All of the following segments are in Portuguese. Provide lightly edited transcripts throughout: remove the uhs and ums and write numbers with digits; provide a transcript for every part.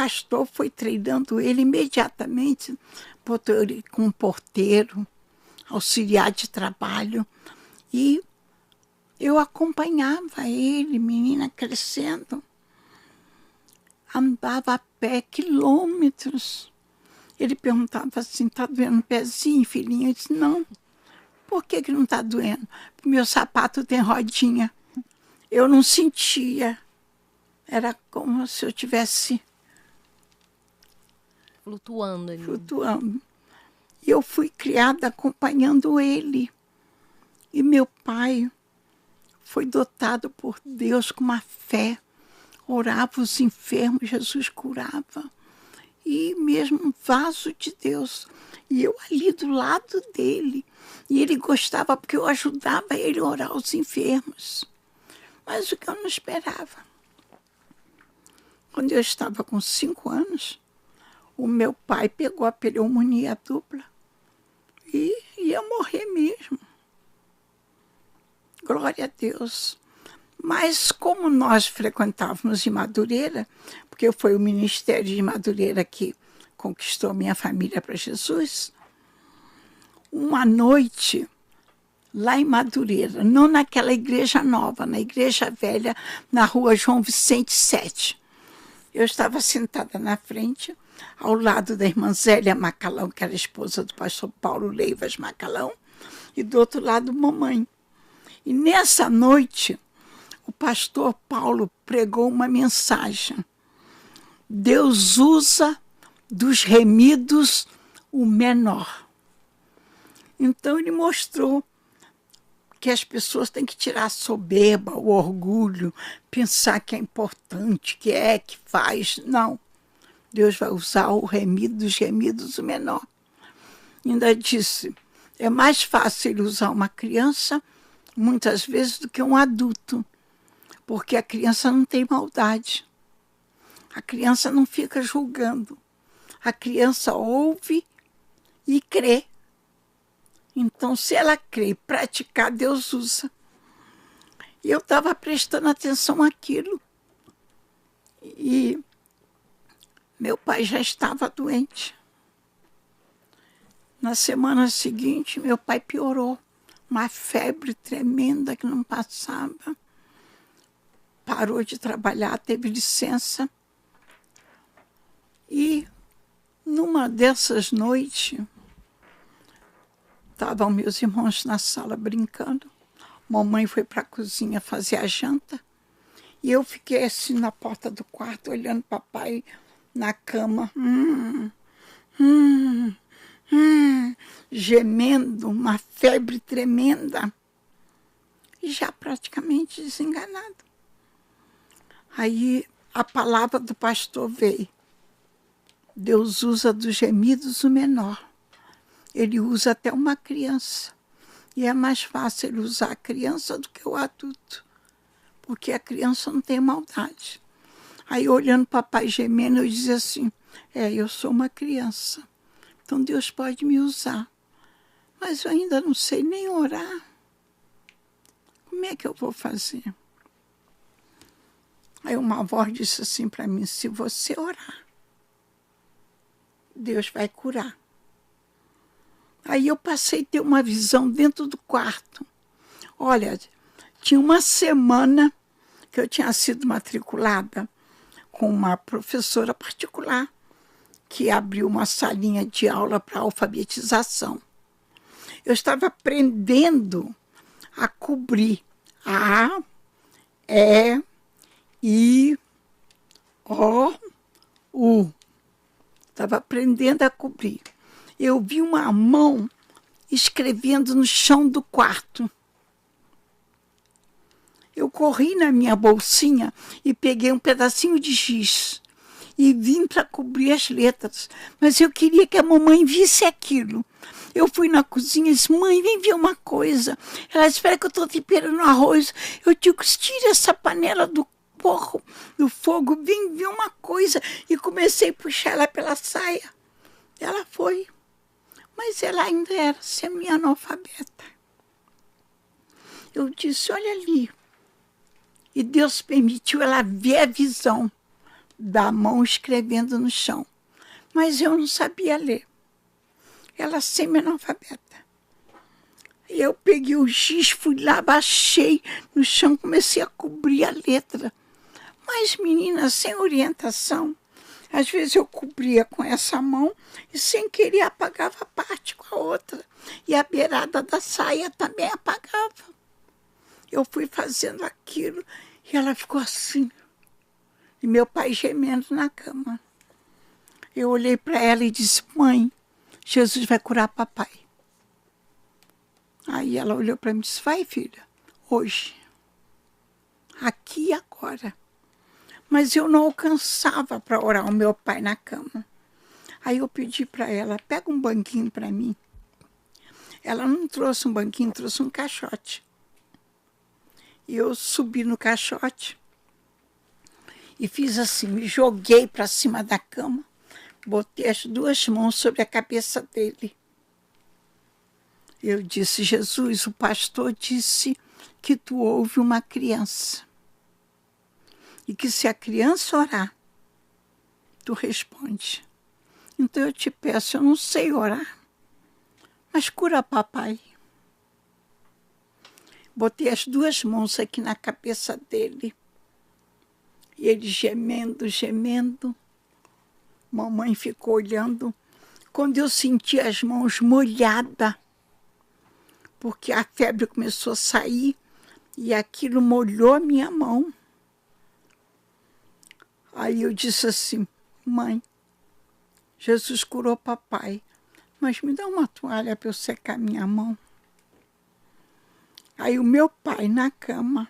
pastor foi treinando ele imediatamente, botou ele com um porteiro, auxiliar de trabalho, e eu acompanhava ele, menina crescendo, andava a pé quilômetros. Ele perguntava assim, está doendo o pezinho, filhinha? Eu disse, não. Por que não está doendo? Porque meu sapato tem rodinha. Eu não sentia. Era como se eu estivesse flutuando ali. Flutuando. E eu fui criada acompanhando ele. E meu pai foi dotado por Deus com uma fé. Orava os enfermos, Jesus curava. E mesmo um vaso de Deus. E eu ali do lado dele. E ele gostava porque eu ajudava ele a orar os enfermos. Mas o que eu não esperava. Quando eu estava com 5 anos, o meu pai pegou a pneumonia dupla e ia morrer mesmo. Glória a Deus. Mas como nós frequentávamos em Madureira, porque foi o ministério de Madureira que conquistou minha família para Jesus, uma noite, lá em Madureira, não naquela igreja nova, na igreja velha, na rua João Vicente 7. Eu estava sentada na frente, ao lado da irmã Zélia Macalão, que era esposa do pastor Paulo Leivas Macalão, e do outro lado, mamãe. E nessa noite, o pastor Paulo pregou uma mensagem. Deus usa dos remidos o menor. Então ele mostrou que as pessoas têm que tirar a soberba, o orgulho, pensar que é importante, que faz. Não. Deus vai usar o remido dos remidos o menor. Ainda disse, é mais fácil ele usar uma criança, muitas vezes, do que um adulto. Porque a criança não tem maldade. A criança não fica julgando. A criança ouve e crê. Então, se ela crê e praticar, Deus usa. E eu estava prestando atenção àquilo. E meu pai já estava doente. Na semana seguinte, meu pai piorou. Uma febre tremenda que não passava. Parou de trabalhar, teve licença. E numa dessas noites, estavam meus irmãos na sala brincando. Mamãe foi para a cozinha fazer a janta. E eu fiquei assim na porta do quarto, olhando papai na cama. Gemendo, uma febre tremenda. E já praticamente desenganado. Aí a palavra do pastor veio. Deus usa dos gemidos o menor. Ele usa até uma criança. E é mais fácil ele usar a criança do que o adulto. Porque a criança não tem maldade. Aí, olhando o papai gemendo, eu dizia assim, eu sou uma criança. Então, Deus pode me usar. Mas eu ainda não sei nem orar. Como é que eu vou fazer? Aí uma voz disse assim para mim, se você orar, Deus vai curar. Aí eu passei a ter uma visão dentro do quarto. Olha, tinha uma semana que eu tinha sido matriculada com uma professora particular que abriu uma salinha de aula para alfabetização. Eu estava aprendendo a cobrir A, E, I, O, U. Estava aprendendo a cobrir. Eu vi uma mão escrevendo no chão do quarto. Eu corri na minha bolsinha e peguei um pedacinho de giz e vim para cobrir as letras. Mas eu queria que a mamãe visse aquilo. Eu fui na cozinha e disse, mãe, vem ver uma coisa. Ela disse, espera que eu estou temperando arroz. Eu digo, tira essa panela do fogo, vem ver uma coisa. E comecei a puxar ela pela saia. Ela foi. Mas ela ainda era semi-analfabeta. Eu disse, olha ali. E Deus permitiu ela ver a visão da mão escrevendo no chão. Mas eu não sabia ler. Ela semi-analfabeta. E eu peguei o giz, fui lá, baixei no chão, comecei a cobrir a letra. Mas, menina, sem orientação, às vezes eu cobria com essa mão e sem querer apagava parte com a outra. E a beirada da saia também apagava. Eu fui fazendo aquilo e ela ficou assim. E meu pai gemendo na cama. Eu olhei para ela e disse: mãe, Jesus vai curar papai. Aí ela olhou para mim e disse: vai, filha, hoje, aqui e agora. Mas eu não alcançava para orar o meu pai na cama. Aí eu pedi para ela: pega um banquinho para mim. Ela não trouxe um banquinho, trouxe um caixote. E eu subi no caixote e fiz assim, me joguei para cima da cama, botei as duas mãos sobre a cabeça dele. Eu disse: Jesus, o pastor disse que tu ouve uma criança. E que se a criança orar, tu responde. Então eu te peço, eu não sei orar, mas cura papai. Botei as duas mãos aqui na cabeça dele. E ele gemendo, gemendo. Mamãe ficou olhando. Quando eu senti as mãos molhadas, porque a febre começou a sair, e aquilo molhou a minha mão. Aí eu disse assim: mãe, Jesus curou papai, mas me dá uma toalha para eu secar minha mão. Aí o meu pai, na cama,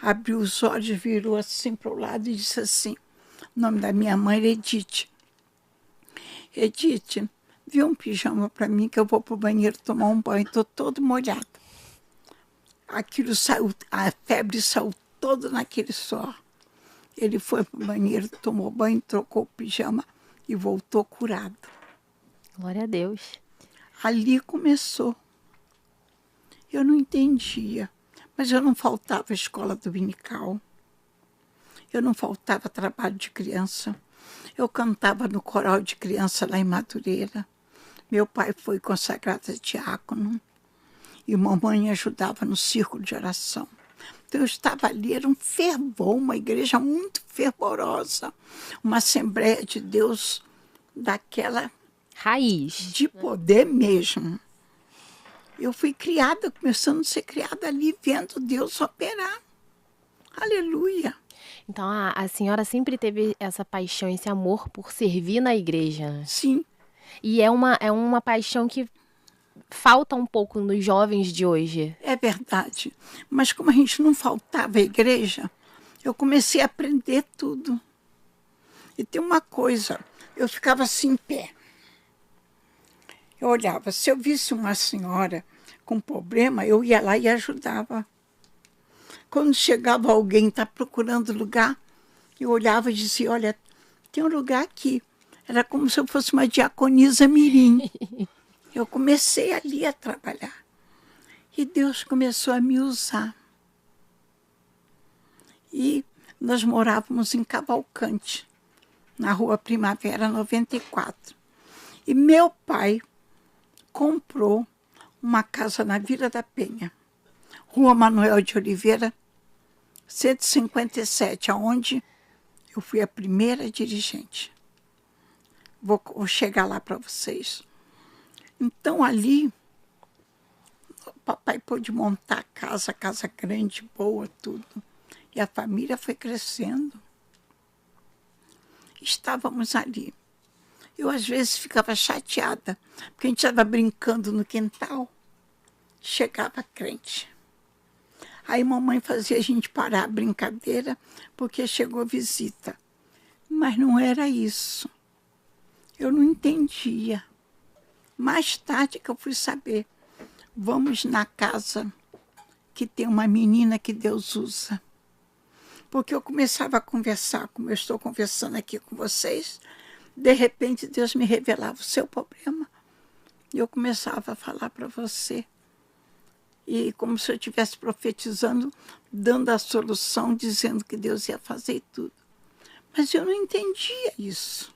abriu os olhos, virou assim para o lado e disse assim, o nome da minha mãe era Edith. Edith, viu um pijama para mim que eu vou para o banheiro tomar um banho, estou todo molhado. Aquilo saiu, a febre saiu toda naquele suor. Ele foi para o banheiro, tomou banho, trocou o pijama e voltou curado. Glória a Deus. Ali começou. Eu não entendia, mas eu não faltava escola dominical. Eu não faltava trabalho de criança. Eu cantava no coral de criança lá em Madureira. Meu pai foi consagrado a diácono e mamãe ajudava no círculo de oração. Então eu estava ali, era um fervor, uma igreja muito fervorosa, uma Assembleia de Deus daquela Raiz. de poder mesmo. Eu fui criada, começando a ser criada ali, vendo Deus operar. Aleluia. Então a senhora sempre teve essa paixão, esse amor por servir na igreja, né? Sim, E é uma paixão que falta um pouco nos jovens de hoje. é verdade. Mas como a gente não faltava à igreja, eu comecei a aprender tudo. E tem uma coisa, eu ficava assim em pé. Eu olhava, se eu visse uma senhora com problema, eu ia lá e ajudava. Quando chegava alguém, está procurando lugar, eu olhava e dizia: olha, tem um lugar aqui. Era como se eu fosse uma diaconisa mirim. Eu comecei ali a trabalhar. E Deus começou a me usar. E nós morávamos em Cavalcante, na Rua Primavera 94. E meu pai comprou uma casa na Vila da Penha, Rua Manuel de Oliveira, 157, onde eu fui a primeira dirigente. Vou chegar lá para vocês. Então, ali, o papai pôde montar a casa grande, boa, tudo. E a família foi crescendo. Estávamos ali. Eu, às vezes, ficava chateada, porque a gente estava brincando no quintal. Chegava crente. Aí mamãe fazia a gente parar a brincadeira, porque chegou visita. Mas não era isso. Eu não entendia. Mais tarde que eu fui saber. Vamos na casa que tem uma menina que Deus usa. Porque eu começava a conversar, como eu estou conversando aqui com vocês, de repente Deus me revelava o seu problema. E eu começava a falar para você. E como se eu estivesse profetizando, dando a solução, dizendo que Deus ia fazer tudo. Mas eu não entendia isso.